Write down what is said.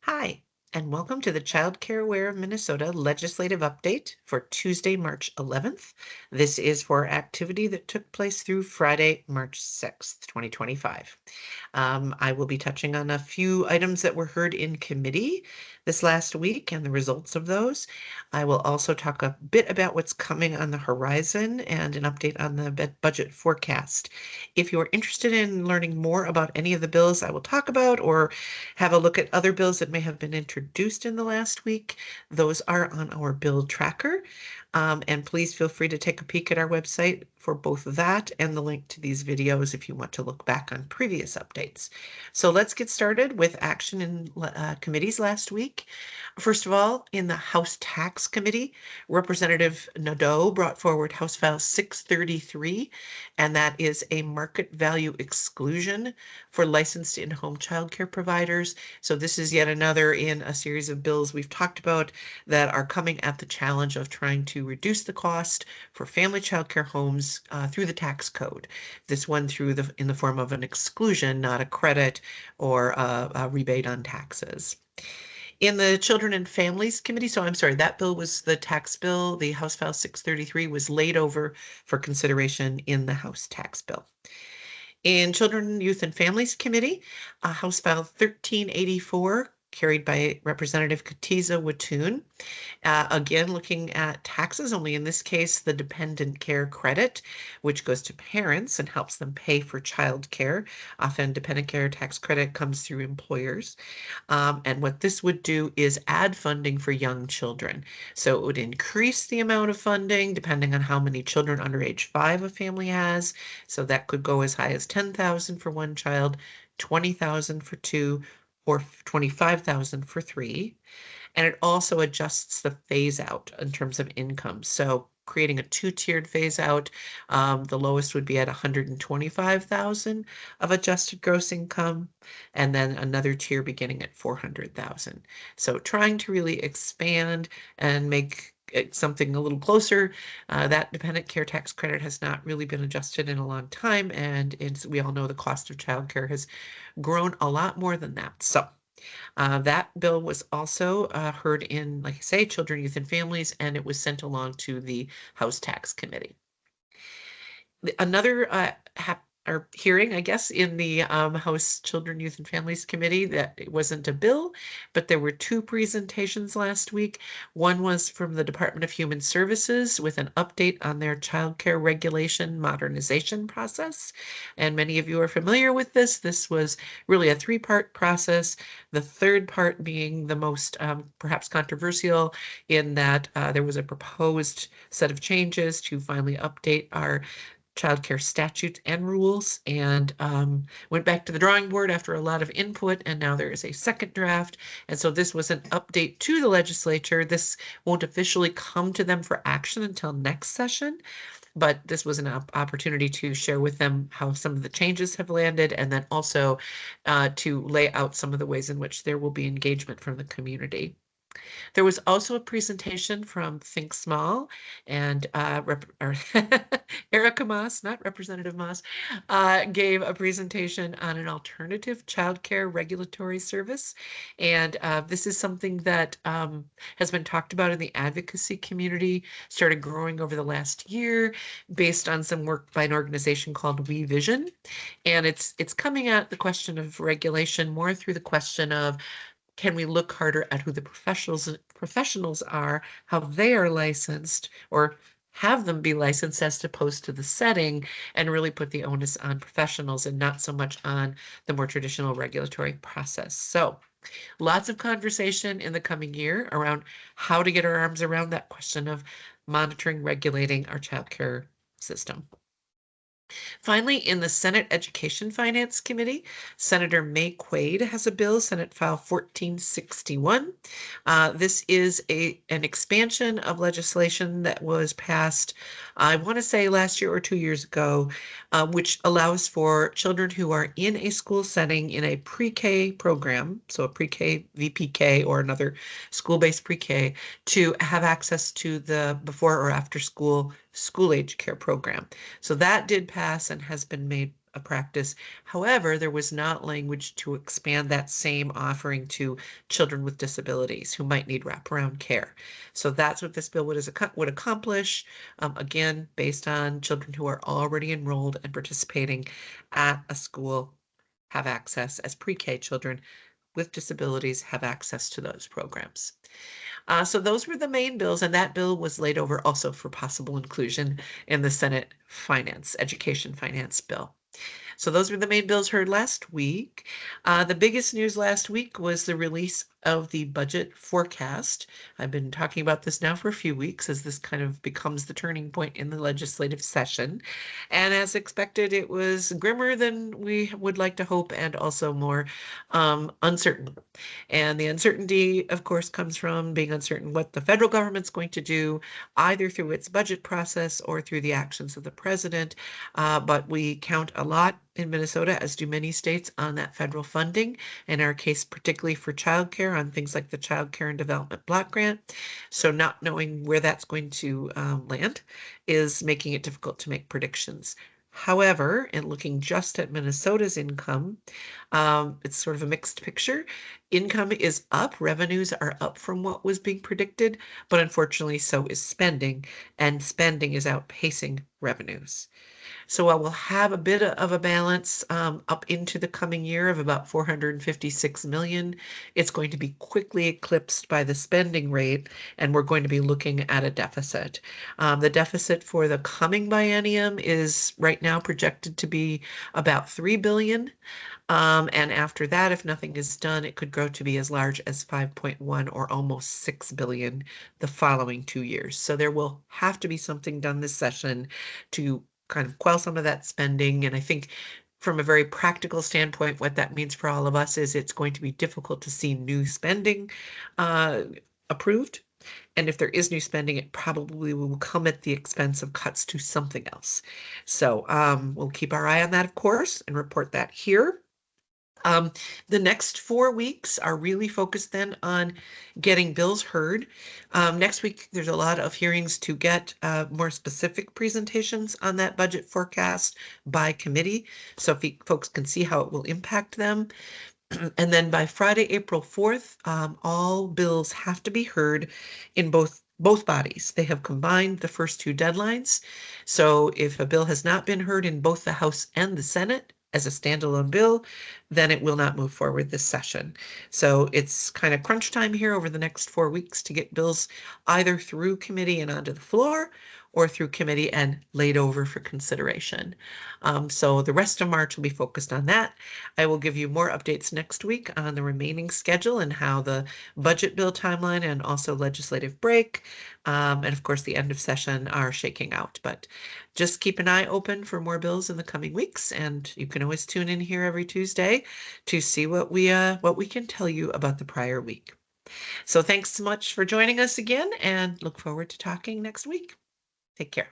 Hi, and welcome to the Child Care Aware of Minnesota Legislative Update for Tuesday, March 11th. This is for activity that took place through Friday, March 6th, 2025. I will be touching on a few items that were heard in committee this last week and the results of those. I will also talk a bit about what's coming on the horizon and an update on the budget forecast. If you're interested in learning more about any of the bills I will talk about or have a look at other bills that may have been introduced in the last week, those are on our bill tracker. And please feel free to take a peek at our website for both that and the link to these videos if you want to look back on previous updates. So let's get started with action in committees last week. First of all, in the House Tax Committee, Representative Nadeau brought forward House File 633, and that is a market value exclusion for licensed in-home childcare providers. So this is yet another in a series of bills we've talked about that are coming at the challenge of trying to reduce the cost for family childcare homes through the tax code. This one in the form of an exclusion, not a credit or a rebate on taxes. In the Children and Families Committee, so I'm sorry, that bill was the tax bill. The House File 633 was laid over for consideration in the House tax bill. In Children, Youth, and Families Committee, House File 1384, carried by Representative Katiza Watoon. Again, looking at taxes, only in this case, the dependent care credit, which goes to parents and helps them pay for child care. Often dependent care tax credit comes through employers. And what this would do is add funding for young children. So it would increase the amount of funding depending on how many children under age 5 a family has. So that could go as high as 10,000 for one child, 20,000 for two, or 25,000 for three. And it also adjusts the phase out in terms of income. So creating a two-tiered phase out, the lowest would be at 125,000 of adjusted gross income, and then another tier beginning at 400,000. So trying to really expand and make it something a little closer. That dependent care tax credit has not really been adjusted in a long time, and we all know the cost of childcare has grown a lot more than that. So that bill was also heard in, like I say, Children, Youth, and Families, and it was sent along to the House Tax Committee. Another or hearing, I guess, in the House Children, Youth, and Families Committee that it wasn't a bill, but there were two presentations last week. One was from the Department of Human Services with an update on their child care regulation modernization process. And many of you are familiar with this. This was really a three-part process, the third part being the most perhaps controversial in that there was a proposed set of changes to finally update our childcare statutes and rules, and went back to the drawing board after a lot of input, and now there is a second draft. And so this was an update to the legislature. This won't officially come to them for action until next session, but this was an opportunity to share with them how some of the changes have landed, and then also to lay out some of the ways in which there will be engagement from the community. There was also a presentation from Think Small, and Erica Moss, not Representative Moss, gave a presentation on an alternative childcare regulatory service. And this is something that has been talked about in the advocacy community, started growing over the last year based on some work by an organization called We Vision. And it's coming at the question of regulation more through the question of, can we look harder at who the professionals are, how they are licensed, or have them be licensed as opposed to the setting, and really put the onus on professionals and not so much on the more traditional regulatory process. So lots of conversation in the coming year around how to get our arms around that question of monitoring, regulating our childcare system. Finally, in the Senate Education Finance Committee, Senator May Quaid has a bill, Senate File 1461. This is an expansion of legislation that was passed, I want to say last year or 2 years ago, which allows for children who are in a school setting in a pre-K program, so a pre-K VPK or another school-based pre-K, to have access to the before or after school age care program. So that did pass and has been made a practice. However, there was not language to expand that same offering to children with disabilities who might need wraparound care. So that's what this bill would accomplish, again, based on children who are already enrolled and participating at a school have access, as pre-K children with disabilities have access to those programs. So those were the main bills, and that bill was laid over also for possible inclusion in the Senate Education Finance bill. So those were the main bills heard last week. The biggest news last week was the release of the budget forecast. I've been talking about this now for a few weeks as this kind of becomes the turning point in the legislative session. And as expected, it was grimmer than we would like to hope and also more uncertain. And the uncertainty, of course, comes from being uncertain what the federal government's going to do, either through its budget process or through the actions of the president. But we count a lot in Minnesota, as do many states, on that federal funding. In our case, particularly for childcare, on things like the Child Care and Development Block Grant. So not knowing where that's going to land is making it difficult to make predictions. However, in looking just at Minnesota's income, it's sort of a mixed picture. Income is up, revenues are up from what was being predicted, but unfortunately, so is spending, and spending is outpacing revenues. So I will have a bit of a balance up into the coming year of about 456 million. It's going to be quickly eclipsed by the spending rate, and we're going to be looking at a deficit. The deficit for the coming biennium is right now projected to be about 3 billion. And after that, if nothing is done, it could grow to be as large as 5.1 or almost 6 billion the following 2 years. So there will have to be something done this session to kind of quell some of that spending. And I think from a very practical standpoint, what that means for all of us is it's going to be difficult to see new spending approved. And if there is new spending, it probably will come at the expense of cuts to something else. So we'll keep our eye on that, of course, and report that here. The next 4 weeks are really focused then on getting bills heard. Next week, there's a lot of hearings to get more specific presentations on that budget forecast by committee, so folks can see how it will impact them. And then by Friday, April 4th, all bills have to be heard in both bodies. They have combined the first two deadlines. So if a bill has not been heard in both the House and the Senate as a standalone bill, then it will not move forward this session. So it's kind of crunch time here over the next 4 weeks to get bills either through committee and onto the floor, or through committee and laid over for consideration. So the rest of March will be focused on that. I will give you more updates next week on the remaining schedule and how the budget bill timeline and also legislative break, and of course the end of session are shaking out. But just keep an eye open for more bills in the coming weeks, and you can always tune in here every Tuesday to see what we can tell you about the prior week. So thanks so much for joining us again, and look forward to talking next week. Take care.